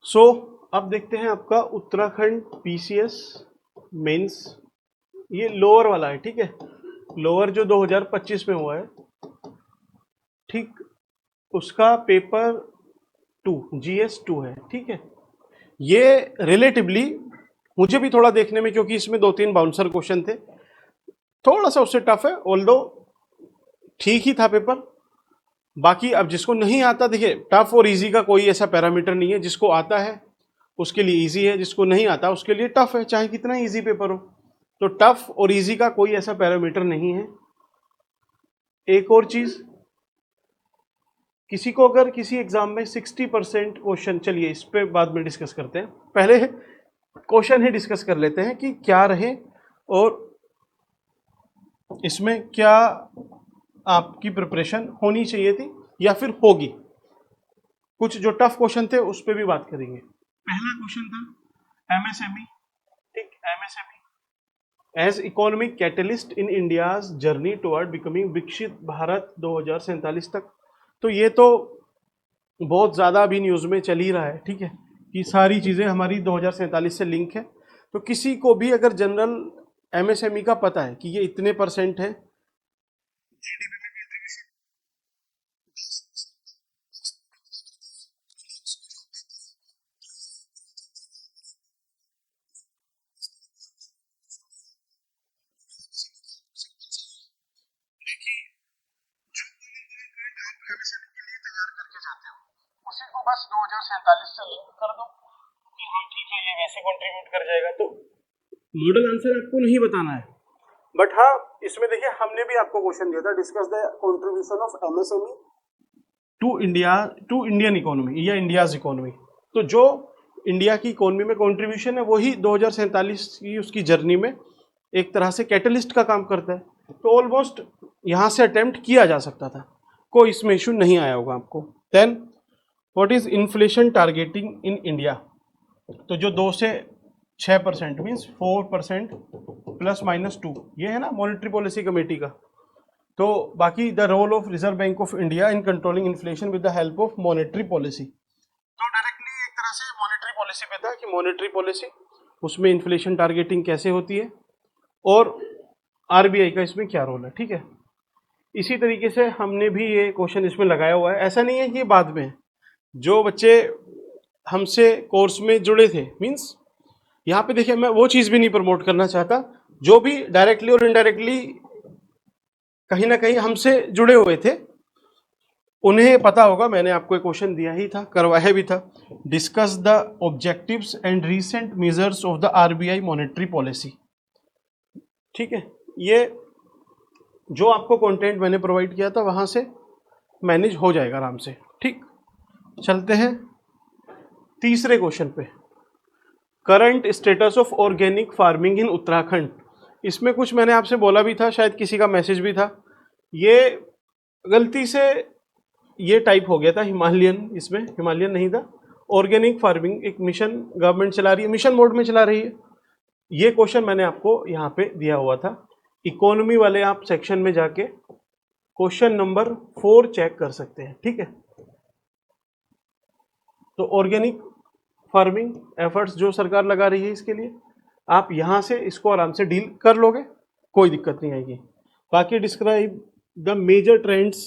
सो अब देखते हैं आपका उत्तराखंड पीसीएस मेंस, ये लोअर वाला है, ठीक है। लोअर जो 2025 में हुआ है, ठीक, उसका पेपर 2 GS 2 है, ठीक है। ये रिलेटिवली मुझे भी थोड़ा देखने में, क्योंकि इसमें 2-3 बाउंसर क्वेश्चन थे, थोड़ा सा उससे टफ है, ऑल्दो ठीक ही था पेपर। बाकी अब जिसको नहीं आता, देखिए टफ और इजी का कोई ऐसा पैरामीटर नहीं है, जिसको आता है उसके लिए इजी है, जिसको नहीं आता उसके लिए टफ है, चाहे कितना इजी पेपर हो। तो टफ और इजी का कोई ऐसा पैरामीटर नहीं है। एक और चीज, किसी को अगर किसी एग्जाम में 60% क्वेश्चन, चलिए इस पे बाद में डिस्कस करते हैं, पहले क्वेश्चन ही डिस्कस कर लेते हैं कि क्या रहे और इसमें क्या आपकी प्रिपरेशन होनी चाहिए थी या फिर होगी। कुछ जो टफ क्वेश्चन थे उस पर भी बात करेंगे। पहला क्वेश्चन था एमएसएमई, ठीक, MSME as economic catalyst in India's journey toward becoming Viksit Bharat 2047 तक। तो ये तो बहुत ज़्यादा अभी न्यूज़ में चल ही रहा है, ठीक है, कि सारी चीज़ें हमारी 2047 से लिंक है। तो किसी को भी अगर जनरल एमएसएमई का पता है कि ये इतने परसेंट है उसी को बस 2047 से लिंक कर दो कि हाँ ठीक है ये वैसे कंट्रीब्यूट कर जाएगा। तो मॉडल आंसर आपको नहीं बताना है, बट हाँ इसमें देखिए हमने भी आपको क्वेश्चन दिया था, discuss the contribution of MSME to India, to Indian economy या इंडियाज इकोनॉमी। तो जो इंडिया की इकोनॉमी में कंट्रीब्यूशन है वही 2047 की उसकी जर्नी में एक तरह से कैटलिस्ट का काम करता है। तो ऑलमोस्ट यहाँ से अटेम्प्ट किया जा सकता था, कोई इसमें इशू नहीं आया होगा आपको। Then what is inflation targeting in India. तो जो 2 से 6% मीन्स 4% ±2, ये है ना मॉनेटरी पॉलिसी कमेटी का। तो बाकी the role of Reserve Bank of India in controlling inflation with the help of monetary policy. तो डायरेक्टली एक तरह से मॉनेटरी पॉलिसी पे था कि मॉनेटरी पॉलिसी उसमें इन्फ्लेशन टारगेटिंग कैसे होती है और आरबीआई का इसमें क्या रोल है, ठीक है। इसी तरीके से हमने भी ये क्वेश्चन इसमें लगाया हुआ है, ऐसा नहीं है कि ये बाद में। जो बच्चे हमसे कोर्स में जुड़े थे, मीन्स यहाँ पे देखिए मैं वो चीज़ भी नहीं प्रमोट करना चाहता, जो भी डायरेक्टली और इनडायरेक्टली कहीं ना कहीं हमसे जुड़े हुए थे उन्हें पता होगा। मैंने आपको एक क्वेश्चन दिया ही था, करवाया भी था, discuss the objectives and recent measures of the RBI monetary policy, ठीक है। ये जो आपको कंटेंट मैंने प्रोवाइड किया था वहां से मैनेज हो जाएगा आराम से, ठीक। चलते हैं तीसरे क्वेश्चन पे, current status of organic farming in Uttarakhand. इसमें कुछ मैंने आपसे बोला भी था, शायद किसी का मैसेज भी था, ये गलती से ये टाइप हो गया था हिमालयन, इसमें हिमालयन नहीं था। ऑर्गेनिक फार्मिंग एक मिशन गवर्नमेंट चला रही है, मिशन मोड में चला रही है। ये क्वेश्चन मैंने आपको यहाँ पे दिया हुआ था, इकोनॉमी वाले आप सेक्शन में जाके क्वेश्चन नंबर 4 चेक कर सकते हैं, ठीक है। तो ऑर्गेनिक फार्मिंग एफर्ट्स जो सरकार लगा रही है इसके लिए आप यहाँ से इसको आराम से डील कर लोगे, कोई दिक्कत नहीं आएगी। बाकी describe the major trends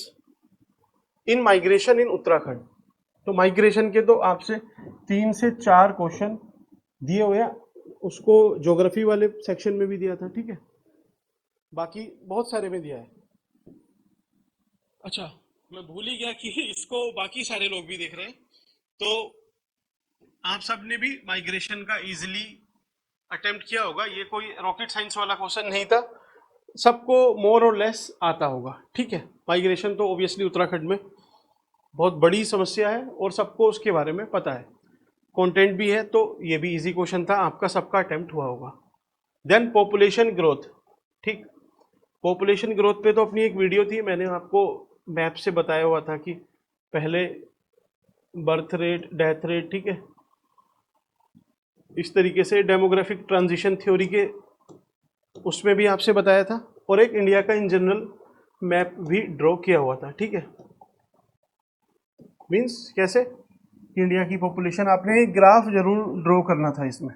in migration in Uttarakhand. तो माइग्रेशन के तो आपसे 3 से 4 क्वेश्चन दिए हुए हैं, उसको ज्योग्राफी वाले सेक्शन में भी दिया था, ठीक है। बाकी बहुत सारे में दिया है। अच्छा, मैं भूल ही गया कि इसको बाकी सारे लोग भी देख रहे हैं। तो आप सब ने भी माइग्रेशन का इजीली अटेम्प्ट किया होगा, ये कोई रॉकेट साइंस वाला क्वेश्चन नहीं था, सबको मोर और लेस आता होगा, ठीक है। माइग्रेशन तो ऑब्वियसली उत्तराखंड में बहुत बड़ी समस्या है और सबको उसके बारे में पता है, कंटेंट भी है, तो ये भी इजी क्वेश्चन था आपका, सबका अटेम्प्ट हुआ होगा। देन पॉपुलेशन ग्रोथ, ठीक, पॉपुलेशन ग्रोथ पे तो अपनी एक वीडियो थी, मैंने आपको मैप से बताया हुआ था कि पहले बर्थ रेट, डेथ रेट, ठीक है, इस तरीके से डेमोग्राफिक ट्रांजिशन थ्योरी के उसमें भी आपसे बताया था, और एक इंडिया का इन जनरल मैप भी ड्रॉ किया हुआ था, ठीक है। मीन्स कैसे इंडिया की पॉपुलेशन, आपने एक ग्राफ जरूर ड्रॉ करना था इसमें।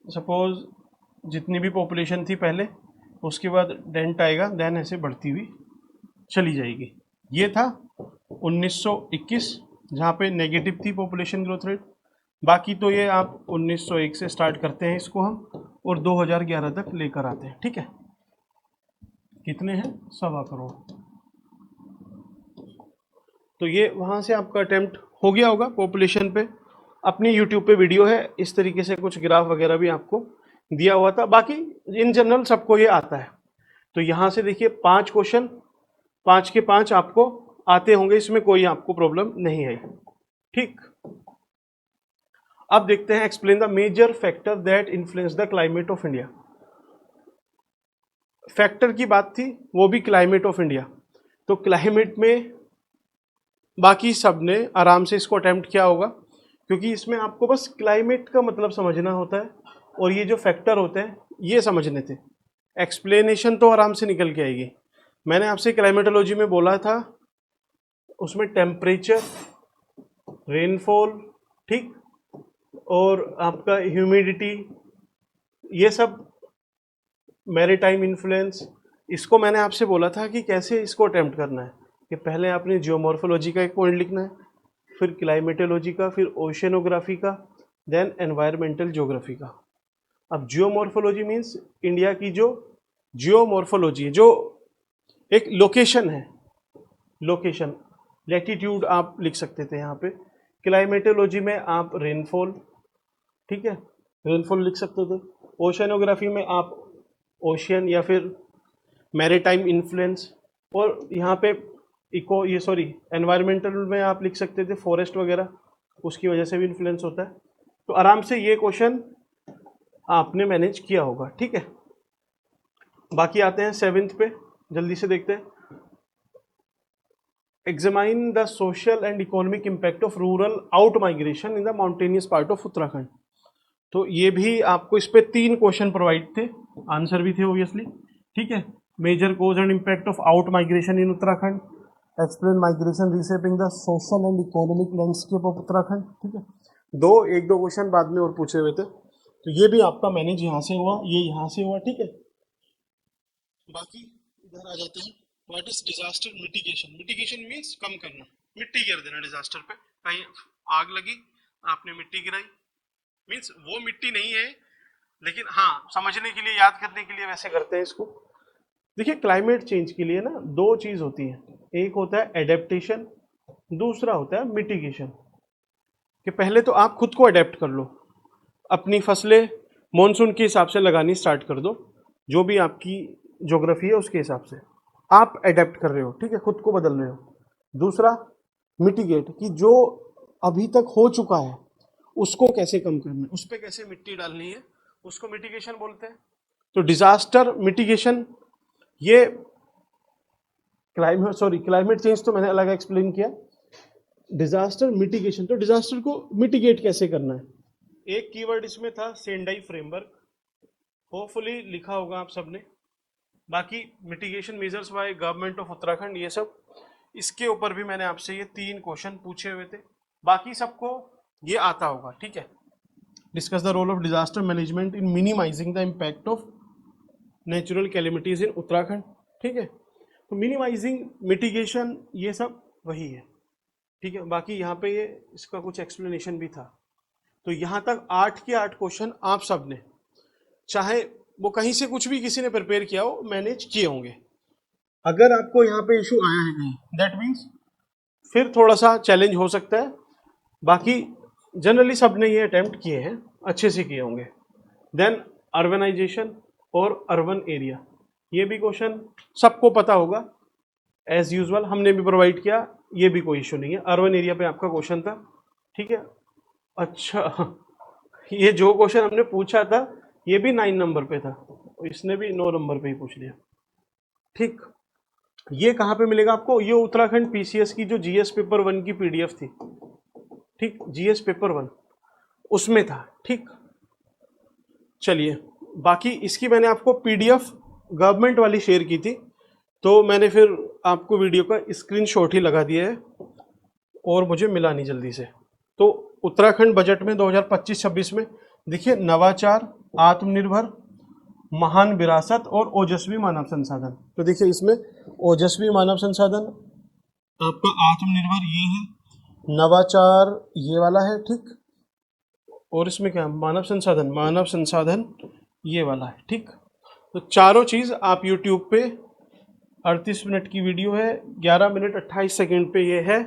सपोज जितनी भी पॉपुलेशन थी पहले, उसके बाद डेंट आएगा, देन ऐसे बढ़ती हुई चली जाएगी। ये था 1921 जहाँ पे नेगेटिव थी पॉपुलेशन ग्रोथ रेट। बाकी तो ये आप 1901 से स्टार्ट करते हैं इसको हम, और 2011 तक लेकर आते हैं। ठीक है, कितने हैं? 1.25 करोड़। तो ये वहाँ से आपका अटेम्प्ट हो गया होगा पॉपुलेशन पे। अपनी यूट्यूब पे वीडियो है, इस तरीके से कुछ ग्राफ वगैरह भी आपको दिया हुआ था। बाकी इन जनरल सबको ये आता है। तो यहाँ से देखिए 5 क्वेश्चन, 5 के 5 आपको आते होंगे, इसमें कोई आपको प्रॉब्लम नहीं है। ठीक, अब देखते हैं explain the major factor that influence the climate of India. Factor की बात थी, वो भी क्लाइमेट ऑफ इंडिया। तो क्लाइमेट में बाकी सब ने आराम से इसको अटेम्प्ट किया होगा, क्योंकि इसमें आपको बस क्लाइमेट का मतलब समझना होता है और ये जो फैक्टर होते हैं ये समझने थे। एक्सप्लेनेशन तो आराम से निकल के आएगी। मैंने आपसे क्लाइमेटोलॉजी में बोला था, उसमें टेम्परेचर, रेनफॉल, ठीक, और आपका ह्यूमिडिटी, ये सब मैरीटाइम इन्फ्लुएंस, इसको मैंने आपसे बोला था कि कैसे इसको अटेम्प्ट करना है। कि पहले आपने जियोमॉर्फोलॉजी का एक पॉइंट लिखना है, फिर क्लाइमेटोलॉजी का, फिर ओशियनोग्राफी का, देन एनवायरमेंटल ज्योग्राफी का। अब जियोमॉर्फोलॉजी मीन्स इंडिया की जो जियोमॉर्फोलॉजी है, जो एक लोकेशन है, लोकेशन, लैटिट्यूड आप लिख सकते थे यहाँ पे। क्लाइमेटोलॉजी में आप रेनफॉल, ठीक है, रेनफॉल लिख सकते थे। ओशियनोग्राफी में आप ओशियन या फिर मैरीटाइम इन्फ्लुएंस, और यहाँ पे एनवायरमेंटल में आप लिख सकते थे फॉरेस्ट वगैरह, उसकी वजह से भी इन्फ्लुएंस होता है। तो आराम से ये क्वेश्चन आपने मैनेज किया होगा। ठीक है, बाकी आते हैं 7th पे, जल्दी से देखते हैं। Examine the social and economic impact of rural out migration in the mountainous part of Uttarakhand. तो ये भी आपको इस पे 3 क्वेश्चन प्रोवाइड थे, आंसर भी थे ऑब्वियसली। ठीक है, major cause and impact of out migration in Uttarakhand, explain migration reshaping the social and economic landscape of Uttarakhand. ठीक है, एक दो क्वेश्चन बाद में और पूछे हुए थे, तो ये भी आपका मैनेज यहाँ से हुआ, ये यहाँ से हुआ। ठीक है, बाकी इधर आ जाते हैं। What is disaster mitigation? Mitigation means कम करना, मिट्टी गिर देना डिजास्टर पे। कहीं आग लगी, आपने मिट्टी गिराई, मीन्स वो मिट्टी नहीं है, लेकिन हाँ समझने के लिए, याद करने के लिए वैसे करते हैं इसको। देखिए क्लाइमेट चेंज के लिए ना 2 चीज होती है, एक होता है एडेप्टेशन, दूसरा होता है मिटिगेशन। कि पहले तो आप खुद को अडेप्ट कर लो, अपनी फसलें मॉनसून के हिसाब से लगानी स्टार्ट कर दो, जो भी आपकी ज्योग्राफी है उसके हिसाब से आप अडेप्ट कर रहे हो। ठीक है, खुद को बदल रहे हो। दूसरा मिटिगेट, कि जो अभी तक हो चुका है उसको कैसे कम करना है, उस पर कैसे मिट्टी डालनी है, उसको मिटिगेशन बोलते हैं। तो डिजास्टर मिटिगेशन, ये क्लाइमेट चेंज तो मैंने अलग एक्सप्लेन किया। डिजास्टर मिटिगेशन, तो डिजास्टर को मिटिगेट कैसे करना है। एक कीवर्ड इसमें था सेंडाई फ्रेमवर्क, होपफुली लिखा होगा आप सबने। बाकी mitigation measures by government of Uttarakhand, ये सब, इसके ऊपर भी मैंने आपसे ये 3 क्वेश्चन पूछे हुए थे, बाकी सबको ये आता होगा। ठीक है, discuss the role of disaster management in minimising the impact of natural calamities in Uttarakhand. ठीक है, तो मिनिमाइजिंग, मिटिगेशन, ये सब वही है। ठीक है, बाकी यहाँ पे ये इसका कुछ एक्सप्लेनेशन भी था। तो यहाँ तक 8 के 8 क्वेश्चन आप सब ने, चाहे वो कहीं से कुछ भी किसी ने प्रिपेयर किया हो, मैनेज किए होंगे। अगर आपको यहाँ पे इशू आया है कहीं, दैट मीन्स फिर थोड़ा सा चैलेंज हो सकता है। बाकी जनरली सब ने ये अटेम्प्ट किए हैं, अच्छे से किए होंगे। देन अर्बनाइजेशन और अर्बन एरिया, ये भी क्वेश्चन सबको पता होगा, एज यूजुअल हमने भी प्रोवाइड किया, ये भी कोई इशू नहीं है। अर्बन एरिया पे आपका क्वेश्चन था। ठीक है, अच्छा ये जो क्वेश्चन हमने पूछा था ये भी 9 नंबर पे था, इसने भी 9 नंबर पे ही पूछ लिया। ठीक, ये कहाँ पे मिलेगा आपको? ये उत्तराखंड पीसीएस की जो जीएस पेपर 1 की पीडीएफ थी, ठीक, जीएस पेपर 1 उसमें था। ठीक, चलिए, बाकी इसकी मैंने आपको पीडीएफ गवर्नमेंट वाली शेयर की थी, तो मैंने फिर आपको वीडियो का स्क्रीनशॉट ही लगा दिया है, और मुझे मिला नहीं जल्दी से। तो उत्तराखंड बजट में 2025-26 में देखिए, नवाचार, आत्मनिर्भर, महान विरासत और ओजस्वी मानव संसाधन। तो देखिए इसमें ओजस्वी मानव संसाधन, आपका आत्मनिर्भर ये है, नवाचार ये वाला है, ठीक, और इसमें क्या, मानव संसाधन, मानव संसाधन ये वाला है, ठीक। तो चारों चीज़ आप YouTube पे 38 मिनट की वीडियो है, 11 मिनट 28 सेकंड पे ये है,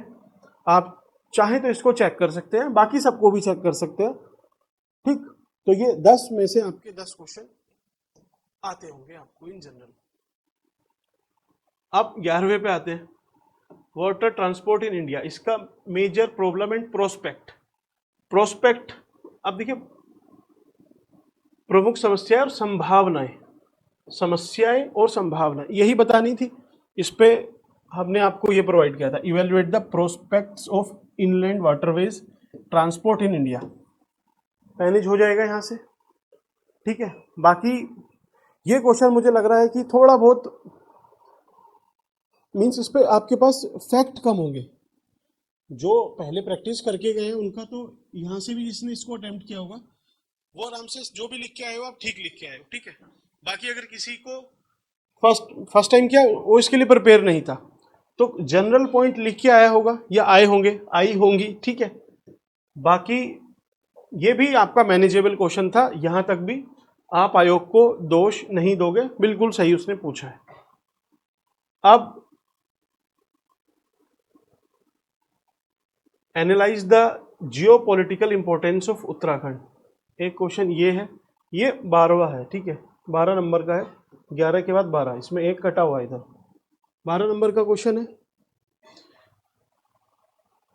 आप चाहें तो इसको चेक कर सकते हैं, बाकी सबको भी चेक कर सकते हैं, ठीक। तो ये 10 में से आपके 10 क्वेश्चन आते होंगे आपको इन जनरल। अब 11वें पे आते हैं, वाटर ट्रांसपोर्ट इन इंडिया, इसका major problem and prospect. Prospect, अब देखिए प्रमुख समस्याएं और संभावनाएं, समस्याएं और संभावनाएं यही बतानी थी। इस पे हमने आपको ये प्रोवाइड किया था, evaluate the prospects of inland waterways transport in India, manage हो जाएगा यहाँ से, ठीक है। बाकी ये क्वेश्चन मुझे लग रहा है कि थोड़ा बहुत मीन्स इस पे आपके पास फैक्ट कम होंगे, जो पहले प्रैक्टिस करके गए हैं उनका तो यहाँ से भी जिसने इसको अटेम्प्ट किया होगा वो आराम से जो भी लिख के आए हो आप ठीक लिख के आए हो, ठीक है। बाकी अगर किसी को फर्स्ट टाइम किया वो इसके लिए प्रिपेयर नहीं था, तो जनरल पॉइंट लिख के आया होगा या आए होंगे, आई होंगी, ठीक है। बाकी ये भी आपका मैनेजेबल क्वेश्चन था, यहां तक भी आप आयोग को दोष नहीं दोगे, बिल्कुल सही उसने पूछा है। अब analyse the geopolitical importance of Uttarakhand, एक क्वेश्चन ये है, ये 12वां है, ठीक है, 12 नंबर का है, 11 के बाद 12, इसमें एक कटा हुआ है इधर, 12 नंबर का क्वेश्चन है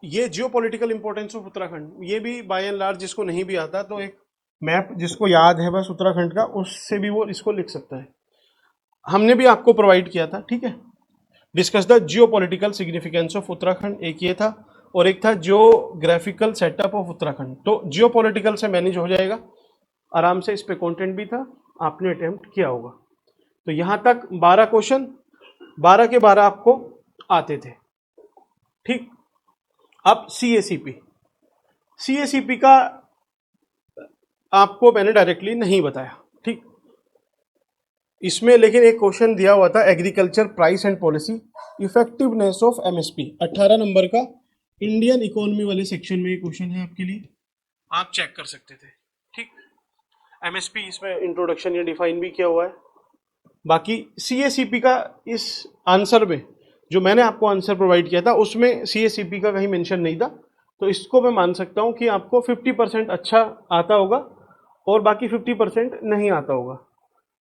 ये, जियोपॉलिटिकल इंपॉर्टेंस ऑफ उत्तराखंड। ये भी बाय एंड लार्ज जिसको नहीं भी आता तो एक मैप जिसको याद है बस उत्तराखंड का, उससे भी वो इसको लिख सकता है, हमने भी आपको प्रोवाइड किया था, ठीक है। Discuss the geopolitical significance of Uttarakhand, एक ये था, और एक था जियोग्राफिकल सेटअप ऑफ उत्तराखंड। तो जियोपॉलिटिकल से मैनेज हो जाएगा आराम से, इस पे कंटेंट भी था, आपने अटेम्प्ट किया होगा। तो यहां तक 12 क्वेश्चन, 12 के 12 आपको आते थे, ठीक। अब CACP, CACP का आपको मैंने डायरेक्टली नहीं बताया, ठीक। इसमें लेकिन एक क्वेश्चन दिया हुआ था, agriculture price and policy, effectiveness of MSP, 18 number का इंडियन इकोनॉमी वाले सेक्शन में ये क्वेश्चन है आपके लिए, आप चेक कर सकते थे, ठीक। MSP इसमें इंट्रोडक्शन या डिफाइन भी किया हुआ है। बाकी CACP का इस आंसर में जो मैंने आपको आंसर प्रोवाइड किया था उसमें CACP का कहीं मेंशन नहीं था, तो इसको मैं मान सकता हूं कि आपको 50% अच्छा आता होगा और बाकी 50% नहीं आता होगा।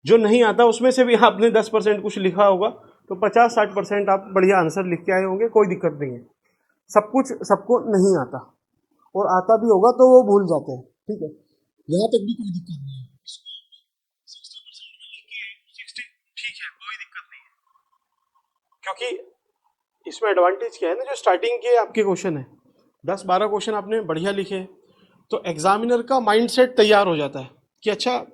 जो नहीं आता उसमें से भी आपने 10% कुछ लिखा होगा, तो 50-60% आप बढ़िया आंसर लिख के आए होंगे, कोई दिक्कत नहीं है। सब कुछ सबको नहीं आता, और आता भी होगा तो वो भूल जाते हैं, ठीक है, यहाँ तक भी कोई दिक्कत नहीं है, 60 ठीक है, कोई दिक्कत नहीं है, क्योंकि इसमें एडवांटेज क्या है ना, जो स्टार्टिंग के आपके क्वेश्चन है 10-12 क्वेश्चन आपने बढ़िया लिखे, तो एग्जामिनर का माइंडसेट तैयार हो जाता है कि अच्छा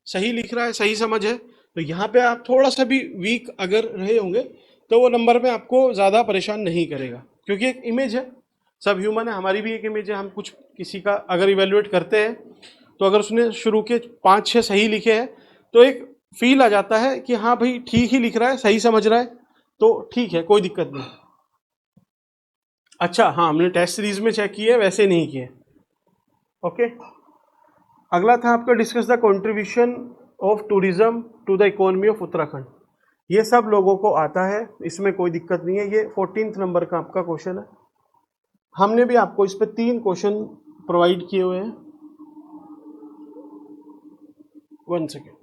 सही लिख रहा है, सही समझ है। तो यहाँ पे आप थोड़ा सा भी वीक अगर रहे होंगे तो वो नंबर में आपको ज़्यादा परेशान नहीं करेगा, क्योंकि एक इमेज है, सब ह्यूमन है, हमारी भी एक इमेज है, हम कुछ किसी का अगर इवेल्युएट करते हैं तो अगर उसने शुरू के 5-6 सही लिखे हैं तो एक फील आ जाता है कि हाँ भाई ठीक ही लिख रहा है, सही समझ रहा है, तो ठीक है, कोई दिक्कत नहीं। अच्छा हाँ, हमने टेस्ट सीरीज में चेक किए, वैसे नहीं किए, ओके। अगला था आपका discuss the contribution of tourism to the economy of Uttarakhand, ये सब लोगों को आता है, इसमें कोई दिक्कत नहीं है, ये 14th नंबर का आपका क्वेश्चन है। हमने भी आपको इस पे 3 क्वेश्चन प्रोवाइड किए हुए हैं, 1 सेकेंड,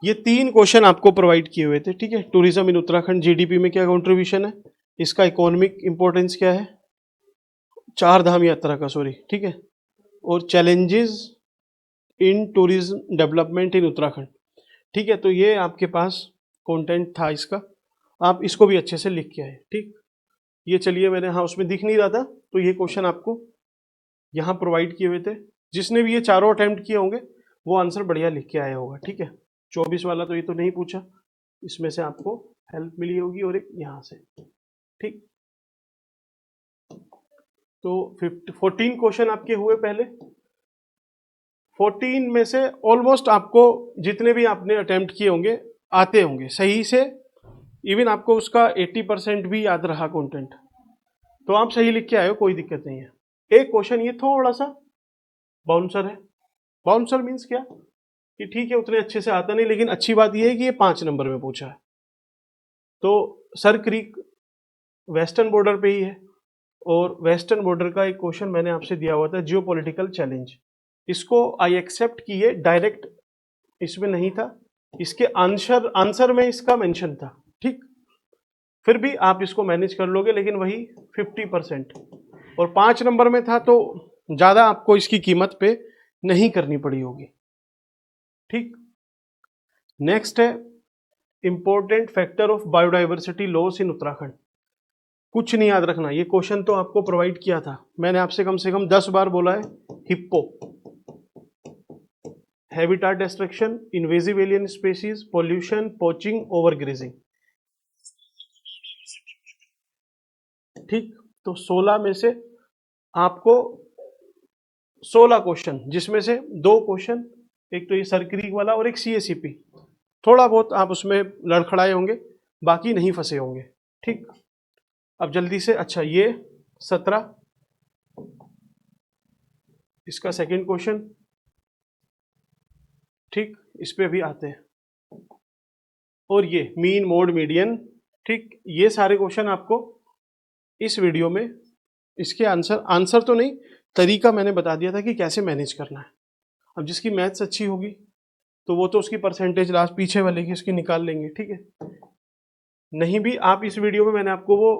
ये 3 क्वेश्चन आपको प्रोवाइड किए हुए थे, ठीक है। टूरिज्म इन उत्तराखंड, GDP में क्या कंट्रीब्यूशन है, इसका इकोनॉमिक इंपॉर्टेंस क्या है, 4 धाम यात्रा का, सॉरी, ठीक है, और challenges in tourism development in Uttarakhand, ठीक है। तो ये आपके पास कंटेंट था इसका, आप इसको भी अच्छे से लिख के आए, ठीक। ये चलिए मैंने, हाँ उसमें दिख नहीं रहा था, तो ये क्वेश्चन आपको यहाँ प्रोवाइड किए हुए थे, जिसने भी ये चारों अटेम्प्ट किए होंगे वो आंसर बढ़िया लिख के आया होगा, ठीक है। 24 वाला तो ये तो नहीं पूछा, इसमें से आपको हेल्प मिली होगी और एक यहाँ से, ठीक। तो 14 क्वेश्चन आपके हुए पहले। 14 में से ऑलमोस्ट आपको जितने भी आपने अटेम्प्ट किए होंगे आते होंगे सही से, इवन आपको उसका 80% भी याद रहा कंटेंट, तो आप सही लिख के आए हो, कोई दिक्कत नहीं है। एक क्वेश्चन ये थोड़ा सा बाउंसर है। बाउंसर मीन्स क्या कि ठीक है उतने अच्छे से आता नहीं, लेकिन अच्छी बात यह है कि ये 5 नंबर में पूछा है। तो सर क्रीक वेस्टर्न बॉर्डर पे ही है, और वेस्टर्न बॉर्डर का एक क्वेश्चन मैंने आपसे दिया हुआ था, जियो पॉलिटिकल चैलेंज। इसको आई एक्सेप्ट कि ये डायरेक्ट इसमें नहीं था, इसके आंसर में इसका मेंशन था, ठीक। फिर भी आप इसको मैनेज कर लोगे, लेकिन वही 50%, और 5 नंबर में था तो ज्यादा आपको इसकी कीमत पे नहीं करनी पड़ी होगी, ठीक। नेक्स्ट है important factor of biodiversity loss in Uttarakhand. कुछ नहीं याद रखना, ये क्वेश्चन तो आपको प्रोवाइड किया था मैंने आपसे, कम से कम 10 बार बोला है। Hippo, habitat destruction, invasive alien species, pollution, poaching, overgrazing, ठीक। तो 16 में से आपको 16 क्वेश्चन, जिसमें से 2 क्वेश्चन, एक तो ये सरक्रीक वाला और एक CACP, थोड़ा बहुत आप उसमें लड़खड़ाए होंगे, बाकी नहीं फंसे होंगे, ठीक। अब जल्दी से, अच्छा ये 17, इसका सेकंड क्वेश्चन, ठीक, इस पे भी आते हैं। और ये मीन मोड मीडियन, ठीक, ये सारे क्वेश्चन आपको इस वीडियो में, इसके आंसर तो नहीं, तरीका मैंने बता दिया था कि कैसे मैनेज करना है। अब जिसकी मैथ्स अच्छी होगी तो वो तो उसकी परसेंटेज लास्ट पीछे वाले की उसकी निकाल लेंगे, ठीक है। नहीं भी आप इस वीडियो में मैंने आपको वो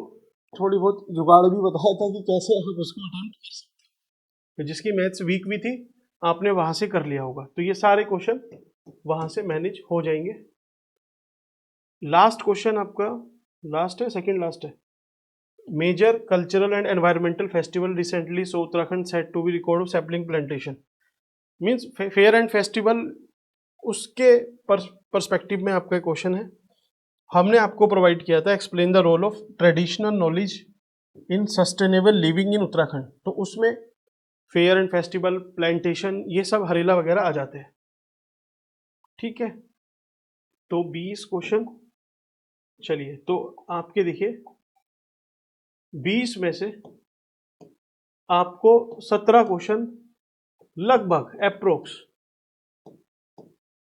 थोड़ी बहुत जुगाड़ भी बताया था कि कैसे आप उसको अटेम्प्ट कर सकते हैं। तो जिसकी मैथ्स वीक भी थी आपने वहां से कर लिया होगा, तो ये सारे क्वेश्चन वहां से मैनेज हो जाएंगे। लास्ट क्वेश्चन आपका, लास्ट है, सेकंड लास्ट है। Major cultural and environmental festival recently saw Uttarakhand set to be record of sapling plantation. Means fair and festival, उसके पर्सपेक्टिव में आपका क्वेश्चन है। हमने आपको प्रोवाइड किया था explain the role of traditional knowledge in sustainable living in Uttarakhand, तो उसमें फेयर एंड फेस्टिवल, प्लांटेशन, ये सब हरेला वगैरह आ जाते हैं, ठीक है। तो 20 क्वेश्चन, चलिए तो आपके देखिए 20 में से आपको 17 क्वेश्चन लगभग अप्रोक्स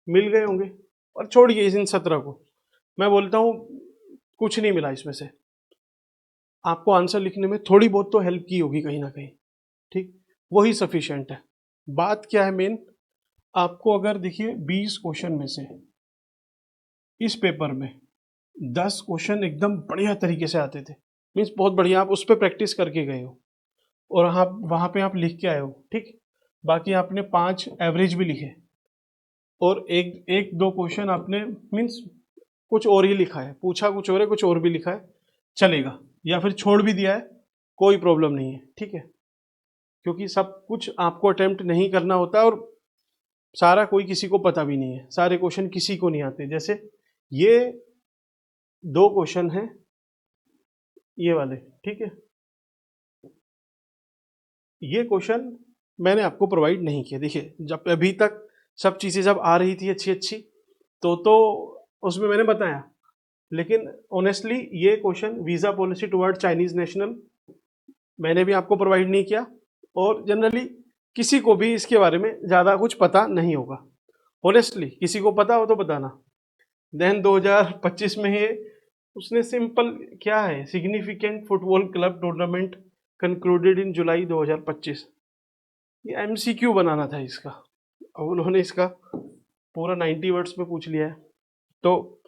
मिल गए होंगे, और छोड़िए इन 17 को, मैं बोलता हूं कुछ नहीं मिला इसमें से, आपको आंसर लिखने में थोड़ी बहुत तो हेल्प की होगी कहीं ना कहीं, ठीक, वही सफिशिएंट है। बात क्या है मेन, आपको अगर देखिए 20 क्वेश्चन में से इस पेपर में 10 क्वेश्चन एकदम बढ़िया तरीके से आते थे, मीन्स बहुत बढ़िया, आप उस पर प्रैक्टिस करके गए हो और आप वहां पे आप लिख के आए हो, ठीक। बाकी आपने 5 एवरेज भी लिखे, और एक दो क्वेश्चन आपने मीन्स कुछ और ही लिखा है, पूछा कुछ और है, कुछ और भी लिखा है, चलेगा, या फिर छोड़ भी दिया है, कोई प्रॉब्लम नहीं है, ठीक है। क्योंकि सब कुछ आपको अटेम्प्ट नहीं करना होता, और सारा कोई किसी को पता भी नहीं है, सारे क्वेश्चन किसी को नहीं आते। जैसे ये 2 क्वेश्चन हैं ये वाले, ठीक है, ये क्वेश्चन मैंने आपको प्रोवाइड नहीं किया। देखिए जब अभी तक सब चीज़ें जब आ रही थी अच्छी अच्छी तो उसमें मैंने बताया, लेकिन ऑनेस्टली ये question visa policy toward Chinese national मैंने भी आपको प्रोवाइड नहीं किया, और जनरली किसी को भी इसके बारे में ज़्यादा कुछ पता नहीं होगा। ऑनेस्टली किसी को पता हो तो बताना। देन 2025 में ही उसने सिंपल क्या है, significant football club tournament concluded in July 2025, ये MCQ बनाना था इसका, अब उन्होंने इसका पूरा 90 वर्ड्स में पूछ लिया है, तो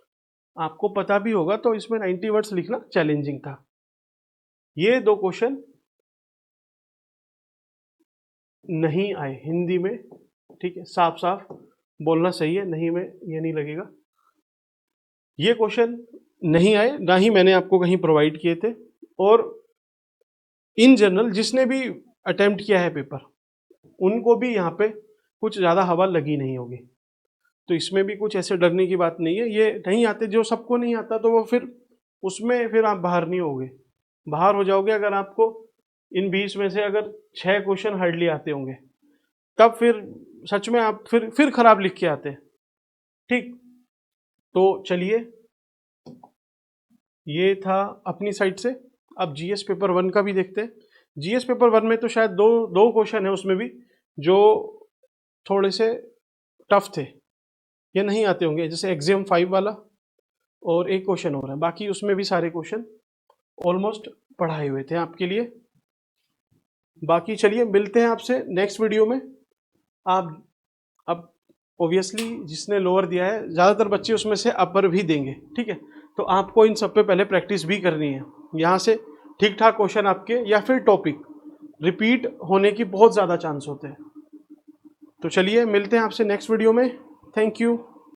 आपको पता भी होगा तो इसमें 90 वर्ड्स लिखना चैलेंजिंग था। ये 2 क्वेश्चन नहीं आए हिंदी में, ठीक है, साफ साफ बोलना सही है, नहीं में ये नहीं लगेगा, ये क्वेश्चन नहीं आए, ना ही मैंने आपको कहीं प्रोवाइड किए थे, और इन जनरल जिसने भी अटेम्प्ट किया है पेपर उनको भी यहाँ पे कुछ ज़्यादा हवा लगी नहीं होगी। तो इसमें भी कुछ ऐसे डरने की बात नहीं है। ये नहीं आते, जो सबको नहीं आता तो वो फिर उसमें फिर आप बाहर नहीं होगे, बाहर हो जाओगे अगर आपको इन 20 में से अगर 6 क्वेश्चन हार्डली आते होंगे, तब फिर सच में आप फिर खराब लिख के आते। ठीक, तो चलिए ये था अपनी साइड से। अब जीएस पेपर 1 का भी देखते हैं। जीएस पेपर 1 में तो शायद दो क्वेश्चन है उसमें भी जो थोड़े से टफ थे, ये नहीं आते होंगे, जैसे एग्जाम 5 वाला और एक क्वेश्चन हो रहा है, बाकी उसमें भी सारे क्वेश्चन ऑलमोस्ट पढ़ाए हुए थे आपके लिए। बाकी चलिए मिलते हैं आपसे नेक्स्ट वीडियो में। आप अब ऑब्वियसली जिसने लोअर दिया है, ज़्यादातर बच्चे उसमें से अपर भी देंगे, ठीक है, तो आपको इन सब पे पहले प्रैक्टिस भी करनी है। यहाँ से ठीक ठाक क्वेश्चन आपके या फिर टॉपिक रिपीट होने की बहुत ज़्यादा चांस होते हैं। तो चलिए मिलते हैं आपसे नेक्स्ट वीडियो में। Thank you.